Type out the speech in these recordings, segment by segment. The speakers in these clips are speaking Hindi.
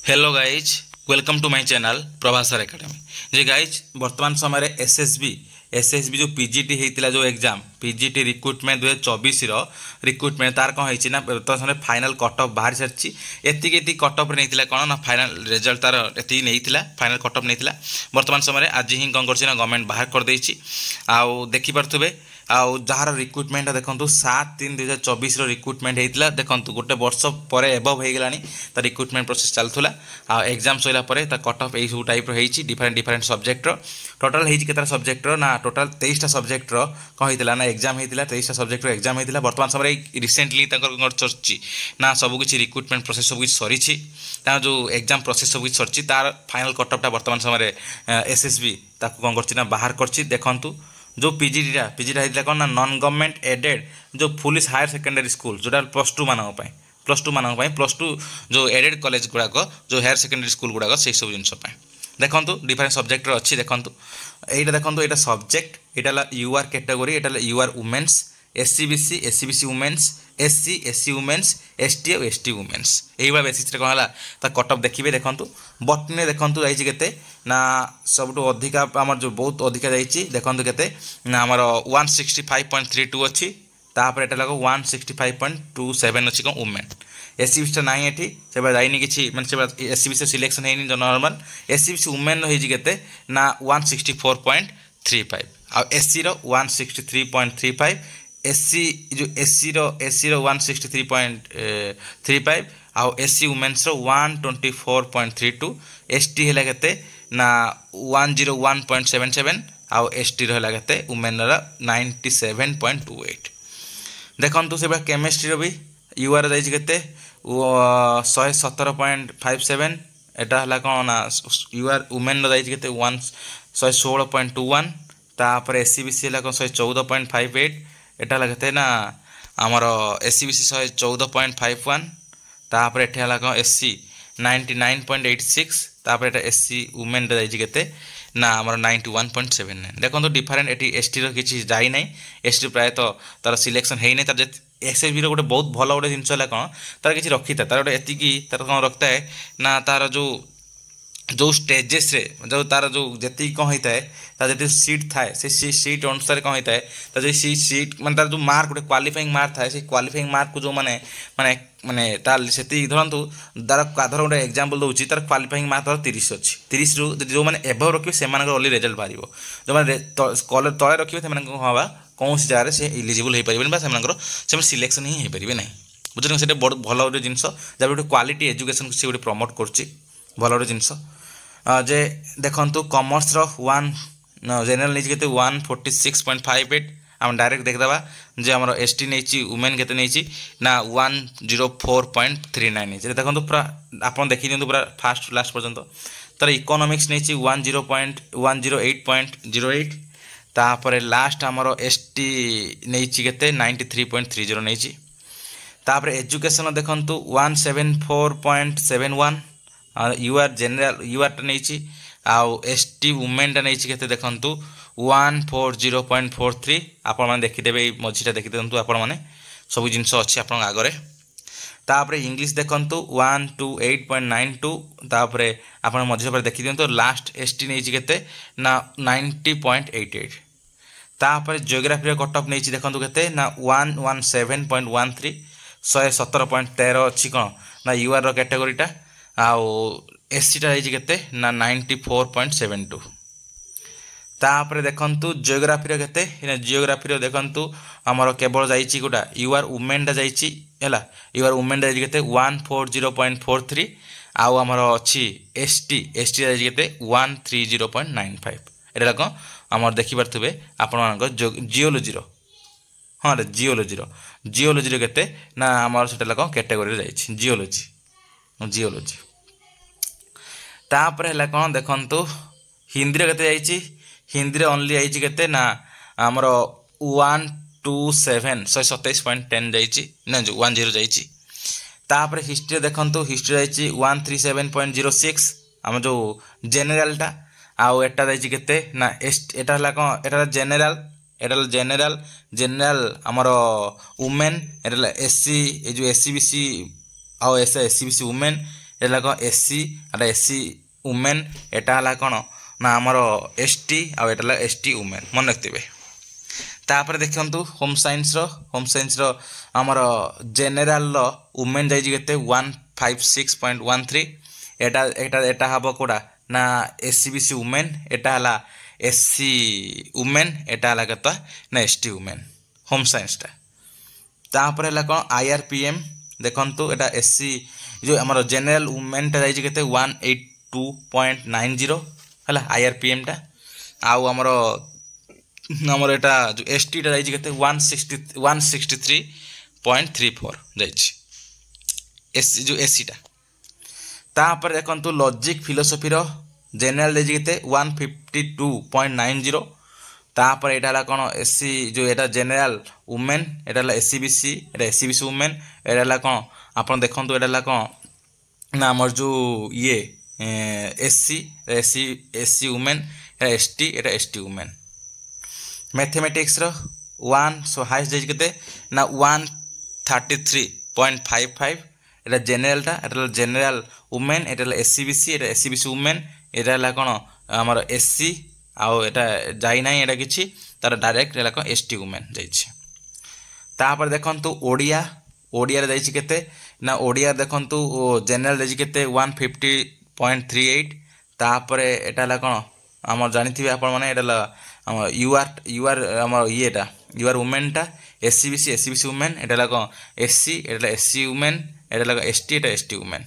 Hello guys welcome to my channel Prabhasar academy जे गाइज वर्तमान समय एसएसबी जो पीजीटी होता जो एग्जाम पीजीटी रिक्रुटमेंट 2024 रिक्रुटमेंट तार कौन होती ना वर्तमान समय फाइनाल कट ऑफ बाहर सारी एति कट ऑफ नहीं कौन ना फाइनाल रिजल्ट तार एति नहीं फाइनाल कट ऑफ नहीं वर्तमान समय आज ही कौन कर गवर्नमेंट बाहर कर देछि आउ देखि पारथुबे आउ जार रिक्रुटमेंट देखो 7/3/2024 रिक्रुटमेंट होता देखो गोटे वर्ष पर एबव हो गला रिक्रुटमेंट प्रोसेस चलूला आ एग्जाम सैला कट ऑफ यू type different different subject total होता सब्जेक्ट ना टोटाल 23टा सब्जेक्ट कौन होता ना एग्जाम होता 23टा सब्जेक्ट एग्जाम होता वर्तमान समय रिसेंटली चलती ना सबकि रिक्रुटमेंट प्रोसेस सबकि सरी जो एग्जाम प्रोसेस सबकि सरी तार फाइनाल कट ऑफटा वर्तमान समय एसएसबी कौन कर बाहर कर देखूँ जो पीजीटा होता कौन ना नॉन गवर्नमेंट एडेड जो पुलिस हायर सेकेंडरी स्कूल जोटा +2 मानक +2 जो एडेड कॉलेज गुड़ाक जो हायर सेकेंडरी स्कूल गुड़ाक से सब जिनस देखूँ डिफरेंट सब्जेक्ट अच्छी देखूँ यहाँ देखो यहाँ सब्जेक्ट यहाँ यूआर कैटेगोरी यहाँ UR women's SC women's SC women's ST और एसटी वुमेन्स यही बेसिस कौन है कट ऑफ देखिए देखूँ बटनी देखूँ जाइए ना सब अधिका आम जो बहुत अधिका जाइए देखूँ के आमर 165.32 अच्छी तापर एटा लगा 165.27 अच्छी कौन वुमेन एससीबीसी ना ये से जाइनी कि मैंने एससीबीसी सिलेक्शन है नॉर्मल एससीबीसी वुमेन होते ना 164.35 आ एससी 163.35 एससी जो एससी 163.35 आउ एससी वुमेन्स 124.32 एसटी है के ना 101.77 आउ एसटी रहा के वुमेन 97.28 देखो से केमिस्ट्री भी यूआर जाइए 117.57 एटा है कौन ना यूआर वुमेन जाइए 116.21 तापर एससीबीसी है कौन 114.58 एटा लगते ना आमर एससीबीसी 114.51 तापर एटे है कौन एससी 99.86 तापर एटा एससी वुमेन जाइए ना आमर 91.79 देखो डिफरेंट एटी एसटी किसी जाई ना एसटी प्रायतः तार सिलेक्शन है नहीं तार एसएसबी गोटे बहुत भल गोटे जिनस है कौन तार किसी रखी था तार गोटे एति तार कौन रखता है ना तार जो स्टेजेस रे जो तार जो जी कौन होता है तार जी सीट थाए से सीट अनुसार कौन होता है तार जो सीट माने तार जो मार्क गोटे क्वालिफाइंग मार्क थाए से क्वालिफाइंग मार्क को जो माने माने माने तार से धरतु तार धर गोटे एग्जाम्पल दूसरी तार क्वालिफाइंग मार्क धर 30 अच्छी 30 रु जो मैंने एभव रखिए से ओनली रिजल्ट बाहर जो मैंने तले रखिए से कौन कौन जगह से इलिजिबल हो पारे से सिलेक्शन ही हो पारे ना बुझे से बहुत भल गोटे जिनस जब गोटे क्वालिटी एजुकेशन से गोटे प्रमोट कर भल गोटे जिनस जे देखु कॉमर्स वन जेनरल नहीं 146.58 आम डायरेक्ट देखदेवा जे आम एसटी नहीं वुमेन के ना 104.39 नहीं देखो पूरा आप देखी दिखाँ पूरा फास्ट लास्ट पर्यंत तार इकोनॉमिक्स नहीं 108.08 तापर लास्ट आमर एसटी नहीं के 93.30 नहीं तापर एजुकेशन देखु 174.71 यूआर जेनरल यूआर नहीं आउ एसटी वुमेन नहीं के देखु 140.43 आपण मैंने देखीदे मझीटा देखी दिखाँ आपण मैंने सब जिनस अच्छी आप आगे तापर इंग्लिश देखु 128.92 तापर आप मझे देखी दिखाँ लास्ट एसटी नहीं के ना 90.88 तापर जियोग्राफी कट ऑफ नहीं देखो के ना 117.13 117.13 अच्छी कौन ना यूआर कैटेगोरीटा आउ एससीटा के ना 94.72 तापर देखु जियोग्राफी के जियोग्राफी देखु आमर केवल जाइए गोटा यूआर वुमेनटा जाइए यूआर वुमेनटा जाइए 140.43 आउ आमर अच्छी एसटी जाइए 130.95 एटा कौन आमर देखिपे आपण जियोलोजी हाँ जियोलोजी के ना आमर से कौन कैटेगोरी जाइए जियोलोजी तापर है कौन देखु हिंदी के हिंदी ओनली आई के ना आमर 127.10 जाइए ना जो 10 जाइए तापर हिस्ट्री देखु हिस्ट्री जाइए 137.06 आम जो जेनेरालटा आउ एटा जाइए के ना एटा है कौन एटा जेनेराल जेनेराल आमर वुमेन एटा एससी जो एससीबीसी आउ एससीबीसी वुमेन एटा कौन एससी एटा एससी वुमेन एटा हला कौन ना आमर एसटी आ एटा एसटी वुमेन मन रखिथे। तापर देखंतु होम साइंस रो आमर जेनेराल रो वुमेन जाई केते 156.13 एटा एटा एटा हबो कोडा ना एससीबीसी वुमेन एटा हला एससी वुमेन एटा हला केता ना एसटी वुमेन होम साइंस टा। तापर हला कोन आईआरपीएम देखंतु एटा एससी जो आमर जेनेराल वुमेन टा जाई केते 182.90 हला आईआरपीएम टा आउ आमर आमर एटा जो एसटी टा जाई केते 163.34 जाई एससी जो एससी टा। तापर देखंतु लॉजिक फिलोसफी रो जेनेराल जाई केते 152.90 तापर एटा हला कोन एससी जो एटा जेनेराल वुमेन एटा हला एससीबीसी एटा एससीबीसी वुमेन एटा हला कोन आपन देखंतु एटा हला कोन ना हमर जो ये एससी एससी एससी वुमेन एटा एसटी एटा एसटी वुमेन। मैथमेटिक्स रो 1 सो हाईएस्ट जाई केते ना 133.55 एटा जेनेराल टा एटा जेनेराल वुमेन एटा एससीबीसी एटा एससीबीसी वुमेन एटा हला कोन हमर एससी आउ एटा जाई नाही एटा किछि तार डायरेक्ट एला कोन एसटी वुमेन जाई छी। तापर देखंतु ओडिया ओडिया रे जाई छी केते ना ओडिया देखंतु जेनेराल जाई छी केते 150.38 तापर एटा हला कोन हमर जानिथिबे आपण माने एटा यूआर हमर येटा यूआर वुमेन टा एससीबीसी एससीबीसी वुमेन एटा हला कोन एससी एटा एससी वुमेन एटा हला एसटी एटा एसटी वुमेन।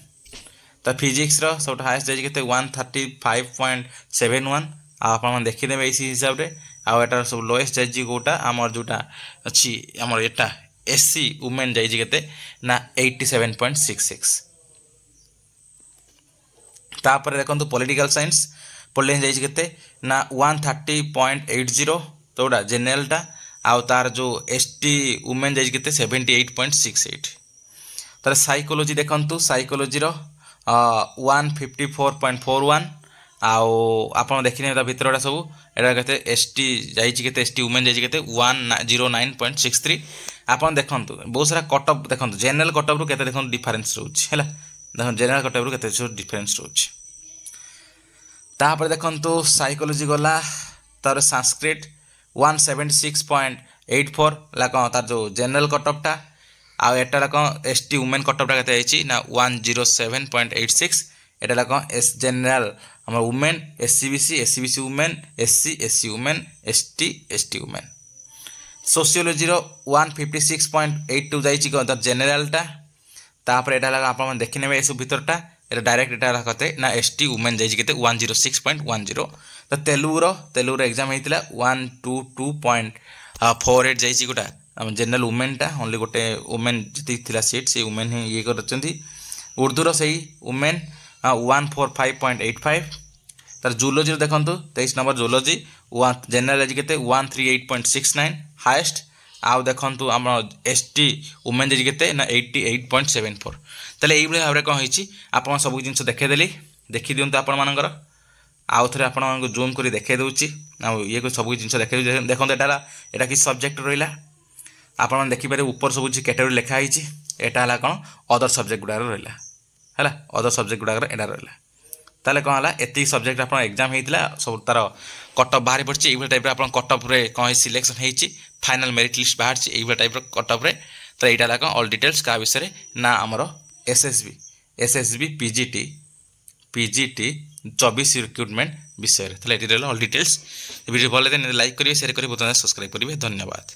तो फिजिक्स रो सब हाईएस्ट जाई केते 135.71 आपण मन देखि देबे इसी हिसाब रे आ एटा सब लोएस्ट जाई कोटा हमर जोटा अछि हमर एटा एससी वुमेन जाई केते ना 87.66। तापर देखंतु पॉलिटिकल साइंस पॉलिटिकल जाई केते ना 130.80 तोडा जेनेरल टा आ तार जो एसटी वुमेन जाई केते 78.68। तर साइकोलॉजी देखंतु साइकोलॉजी रो 154.41 आउ आपण देखिने ता भितरटा सब एटा केते एसटी जाई केते एसटी वुमेन जाई केते 109.63। आपण देखंतु बहुत सारा कट ऑफ देखंतु जनरल कट ऑफ रो केते देखंतु डिफरेंस रहउछ हैला देखन जनरल कट ऑफ रो केते डिफरेंस रहउछ। तापर देखंतु साइकोलॉजी गला तार संस्कृत 176.84 ला कोन तार जो जनरल कट ऑफ टा आ एटा ला कोन एसटी वुमेन कट ऑफ टा केते आइची ना 107.86 एटा ला कोन एस जनरल हमर women SCBC SCBC women SC SC women ST ST women. Sociology रो 156.82 जाइची कोन तार जनरल टा तापर एटा ला आपण मन देखि नेबे एसु भीतरटा एटा डायरेक्ट एटा ला कते ना एसटी वुमेन जाइची केते 106.10। तो तेलुगु एग्जाम हेतिला 122.48 जाइची गोटा जनरल वुमेन टा ओनली गोटे वुमेन जति थिला सीट से वुमेन ही ये करचंती। उर्दू रो सही वुमेन 145.85। तार जूलॉजी रो देखंतु 23 नंबर जूलॉजी जनरल जाइची केते 138.69 हाईएस्ट आउ देखंतु हम एसटी वुमेन जाइची केते ना 88.74। तले एई भाबरे कोन होईची आपण सब जिंस देखे देली देखि दियंतु आपण मानकर आउ थरे आपण मानको जूम करी देखे दउची आ ये को सब जिंस देखे देखंतु एटा कि सब्जेक्ट रहिला आपण मन देखि पारे ऊपर सब जी कैटेगरी लिखा आइची एटा हला कोन अदर सब्जेक्ट गुडा रहिला हला अदर सब्जेक्ट गुडा एटा रहिला ताले कोन हला एति सब्जेक्ट आपण एग्जाम हेतिला सब तार कट ऑफ बाहर पड़ची एई टाइप रे आपण कट ऑफ रे कोन सिलेक्शन हेची फाइनल मेरिट लिस्ट बाहर छी एई टाइप रे कट ऑफ रे तो एटा हला कोन ऑल डिटेल्स का विषय रे ना हमरो एसएसबी पीजीटी 24 रिक्रूटमेंट विषय रे तले एटी ऑल डिटेल्स वीडियो भले लाइक करिवे शेयर करिवे सब्सक्राइब करिवे धन्यवाद।